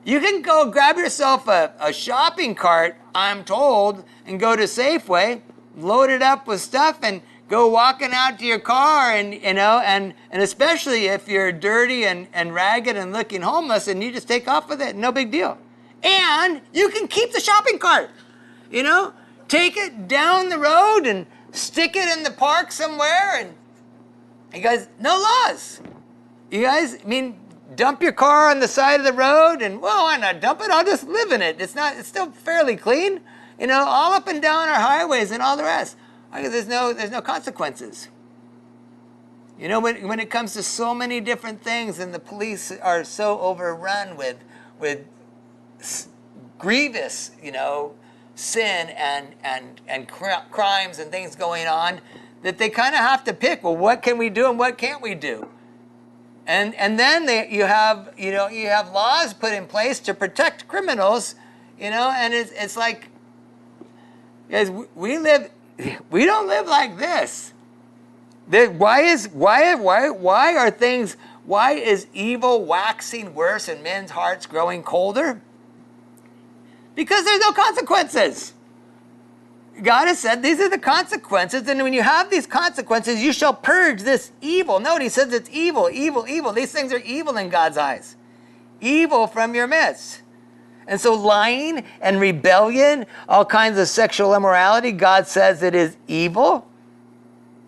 You can go grab yourself a shopping cart, I'm told, and go to Safeway, load it up with stuff, and go walking out to your car, and especially if you're dirty and ragged and looking homeless, and you just take off with it, no big deal. And you can keep the shopping cart, take it down the road and stick it in the park somewhere, and you guys, no laws. You guys, dump your car on the side of the road, and well, why not dump it? I'll just live in it. It's still fairly clean, all up and down our highways and all the rest. There's no consequences. When it comes to so many different things, and the police are so overrun with grievous, sin and crimes and things going on, that they kind of have to pick, well, what can we do and what can't we do? And then you have laws put in place to protect criminals, and it's like, Guys, we don't live like this. Why is evil waxing worse and men's hearts growing colder? Because there's no consequences. God has said these are the consequences, and when you have these consequences, you shall purge this evil. Note, he says it's evil, evil, evil. These things are evil in God's eyes. Evil from your midst. And so lying and rebellion, all kinds of sexual immorality, God says it is evil.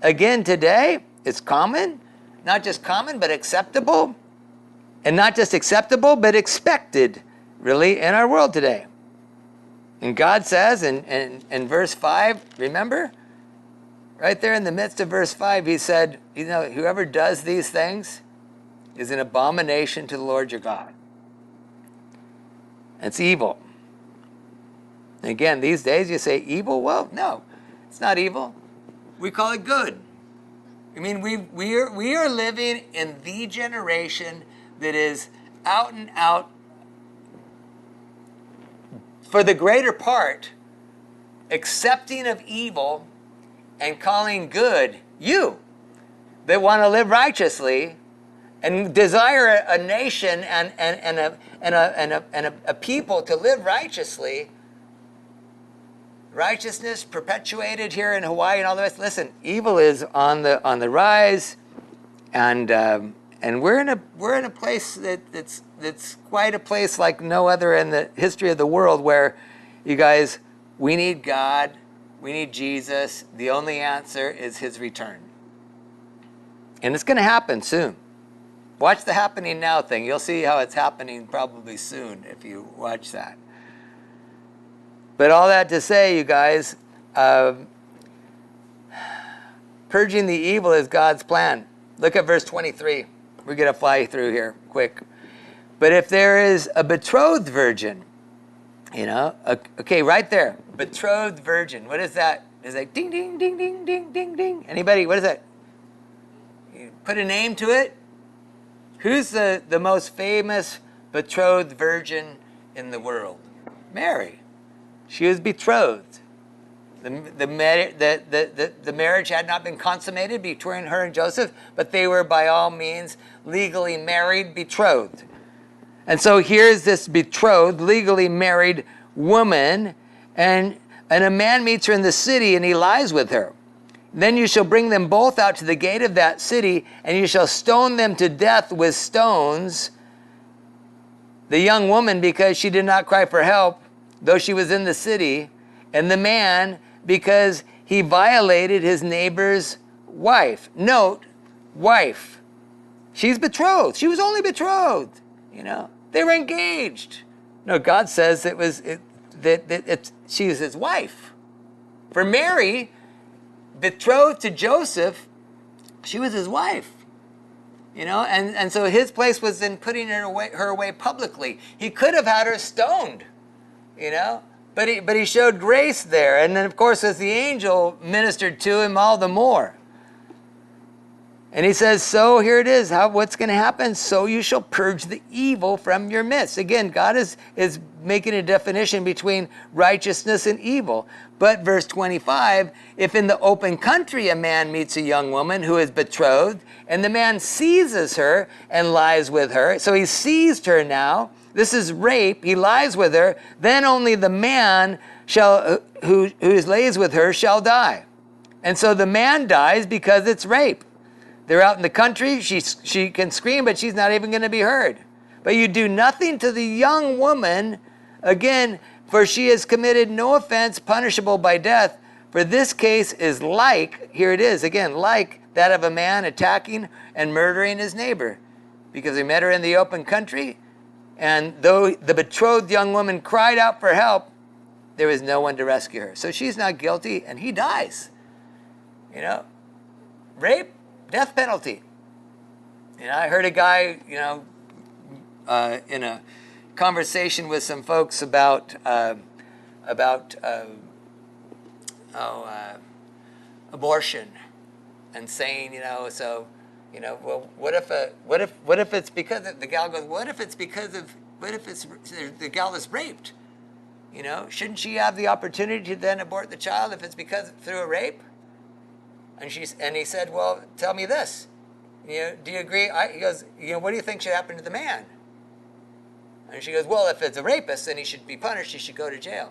Again, today, it's common. Not just common, but acceptable. And not just acceptable, but expected, really, in our world today. And God says in verse 5, remember? Right there in the midst of verse 5, he said, whoever does these things is an abomination to the Lord your God. It's evil. Again, these days you say evil? Well, no, it's not evil. We call it good. I mean, we are living in the generation that is out and out, for the greater part, accepting of evil and calling good you that want to live righteously and desire a nation and a people to live righteously. Righteousness perpetuated here in Hawaii and all the rest. Listen, evil is on the rise, and we're in a place that's quite a place like no other in the history of the world, where you guys, we need God, we need Jesus. The only answer is his return. And it's going to happen soon. Watch the happening now thing. You'll see how it's happening probably soon if you watch that. But all that to say, you guys, purging the evil is God's plan. Look at verse 23. We're going to fly through here quick. But if there is a betrothed virgin, okay, right there, betrothed virgin. What is that? Is that ding, ding, ding, ding, ding, ding, ding? Anybody? What is that? You put a name to it. Who's the most famous betrothed virgin in the world? Mary. She was betrothed. The marriage had not been consummated between her and Joseph, but they were by all means legally married, betrothed. And so here's this betrothed, legally married woman, and a man meets her in the city, and he lies with her. Then you shall bring them both out to the gate of that city, and you shall stone them to death with stones. The young woman, because she did not cry for help, though she was in the city, and the man, because he violated his neighbor's wife. Note, wife. She's betrothed. She was only betrothed. They were engaged. No, God says she was his wife. For Mary, betrothed to Joseph, she was his wife. And so his place was in putting her away publicly. He could have had her stoned, but he showed grace there. And then, of course, as the angel ministered to him all the more. And he says, so here it is. What's going to happen? So you shall purge the evil from your midst. Again, God is making a definition between righteousness and evil. But verse 25, if in the open country a man meets a young woman who is betrothed, and the man seizes her and lies with her, so he seized her now. This is rape. He lies with her. Then only the man who lays with her shall die. And so the man dies because it's rape. They're out in the country. She can scream, but she's not even going to be heard. But you do nothing to the young woman, again, for she has committed no offense punishable by death. For this case is like, here it is, again, like that of a man attacking and murdering his neighbor. Because he met her in the open country, and though the betrothed young woman cried out for help, there was no one to rescue her. So she's not guilty, and he dies. Rape, death penalty. I heard a guy, in a conversation with some folks about abortion, and saying, well, what if it's because of, the gal goes, what if the gal is raped? Shouldn't she have the opportunity to then abort the child if it's through a rape? And he said, well, tell me this. Do you agree? He goes, what do you think should happen to the man? And she goes, well, if it's a rapist, then he should be punished. He should go to jail.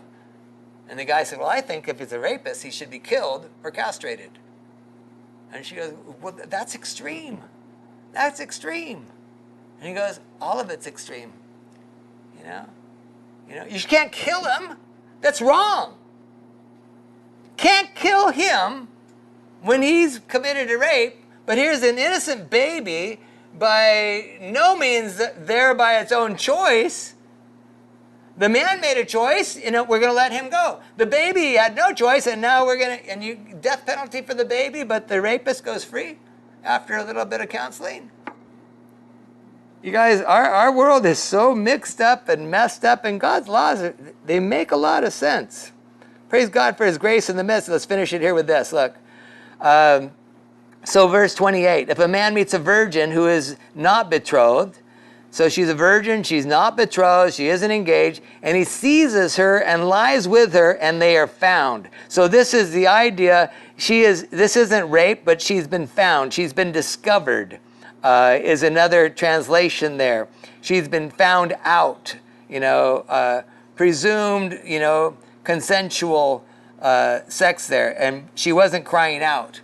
And the guy said, well, I think if it's a rapist, he should be killed or castrated. And she goes, well, that's extreme. That's extreme. And he goes, all of it's extreme. You can't kill him. That's wrong. Can't kill him when he's committed a rape, but here's an innocent baby, by no means there by its own choice. The man made a choice, we're going to let him go. The baby had no choice, and now death penalty for the baby, but the rapist goes free after a little bit of counseling. You guys, our world is so mixed up and messed up, and God's laws, they make a lot of sense. Praise God for his grace in the midst. Let's finish it here with this. Look. So verse 28, if a man meets a virgin who is not betrothed, so she's a virgin, she's not betrothed, she isn't engaged, and he seizes her and lies with her, and they are found. So this is the idea. This isn't rape, but she's been found. She's been discovered, is another translation there. She's been found out, presumed, consensual sex there, and she wasn't crying out.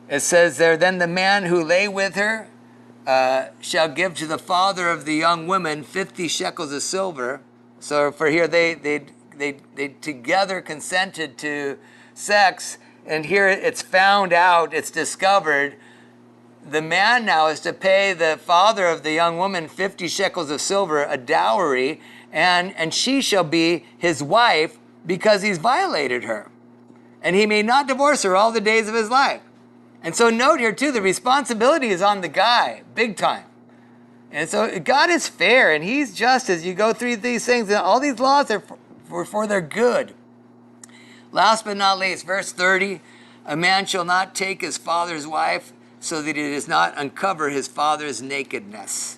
It says there, then the man who lay with her shall give to the father of the young woman 50 shekels of silver. So for here, they together consented to sex, and here it's found out, it's discovered. The man now is to pay the father of the young woman 50 shekels of silver, a dowry, and she shall be his wife because he's violated her. And he may not divorce her all the days of his life. And so note here too, the responsibility is on the guy, big time. And so God is fair, and he's just as you go through these things, and all these laws are for their good. Last but not least, verse 30, a man shall not take his father's wife so that he does not uncover his father's nakedness.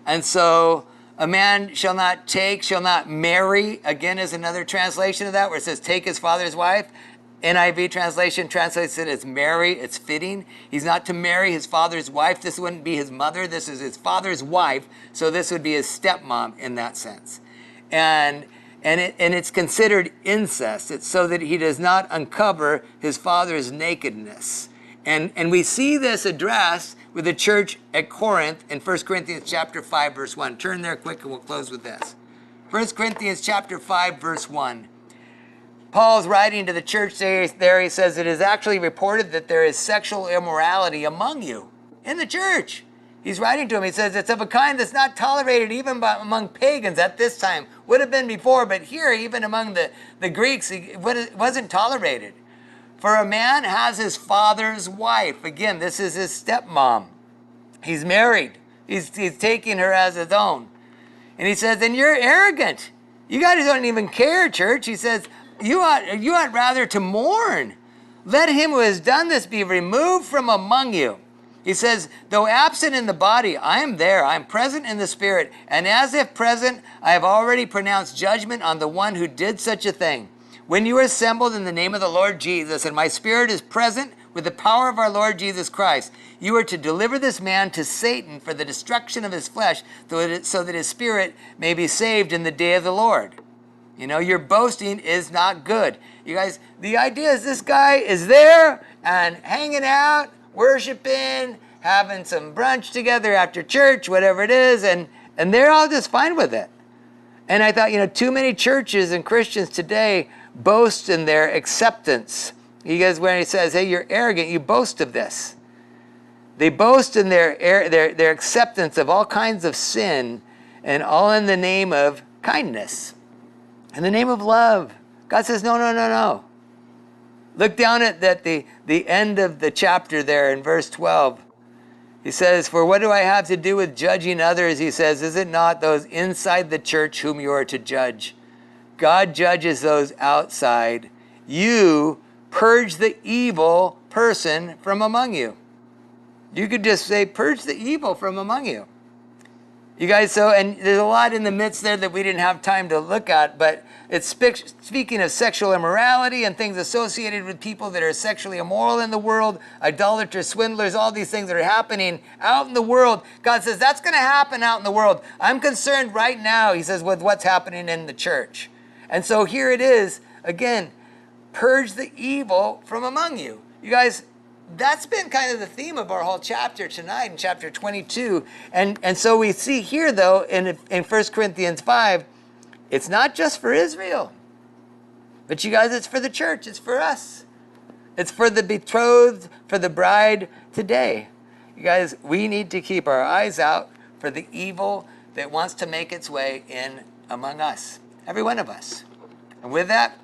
And so a man shall not marry, again is another translation of that, where it says take his father's wife. NIV translation translates it as marry. It's fitting. He's not to marry his father's wife. This wouldn't be his mother. This is his father's wife. So this would be his stepmom in that sense. And it's considered incest. It's so that he does not uncover his father's nakedness. And we see this addressed with the church at Corinth in 1 Corinthians chapter 5, verse 1. Turn there quick and we'll close with this. 1 Corinthians chapter 5, verse 1. Paul's writing to the church there. He says, it is actually reported that there is sexual immorality among you in the church. He's writing to him. He says, it's of a kind that's not tolerated even among pagans at this time. Would have been before, but here, even among the Greeks, it wasn't tolerated. For a man has his father's wife. Again, this is his stepmom. He's married. He's taking her as his own. And he says, and you're arrogant. You guys don't even care, church. He says, you ought rather to mourn. Let him who has done this be removed from among you. He says, though absent in the body, I am there. I am present in the spirit. And as if present, I have already pronounced judgment on the one who did such a thing. When you are assembled in the name of the Lord Jesus, and my spirit is present with the power of our Lord Jesus Christ, you are to deliver this man to Satan for the destruction of his flesh, so that his spirit may be saved in the day of the Lord. Your boasting is not good. You guys, the idea is this guy is there and hanging out, worshiping, having some brunch together after church, whatever it is, and they're all just fine with it. And I thought, too many churches and Christians today boast in their acceptance. You guys, when he says, hey, you're arrogant, you boast of this. They boast in their acceptance of all kinds of sin, and all in the name of kindness. In the name of love. God says, no. Look down at the end of the chapter there in verse 12. He says, for what do I have to do with judging others? He says, is it not those inside the church whom you are to judge? God judges those outside. You purge the evil person from among you. You could just say, purge the evil from among you. You guys, so, and there's a lot in the midst there that we didn't have time to look at, but it's speaking of sexual immorality and things associated with people that are sexually immoral in the world, idolaters, swindlers, all these things that are happening out in the world. God says, that's going to happen out in the world. I'm concerned right now, he says, with what's happening in the church. And so here it is, again, purge the evil from among you. You guys, that's been kind of the theme of our whole chapter tonight in chapter 22. And so we see here, though, in 1 Corinthians 5, it's not just for Israel. But you guys, it's for the church. It's for us. It's for the betrothed, for the bride today. You guys, we need to keep our eyes out for the evil that wants to make its way in among us. Every one of us. And with that,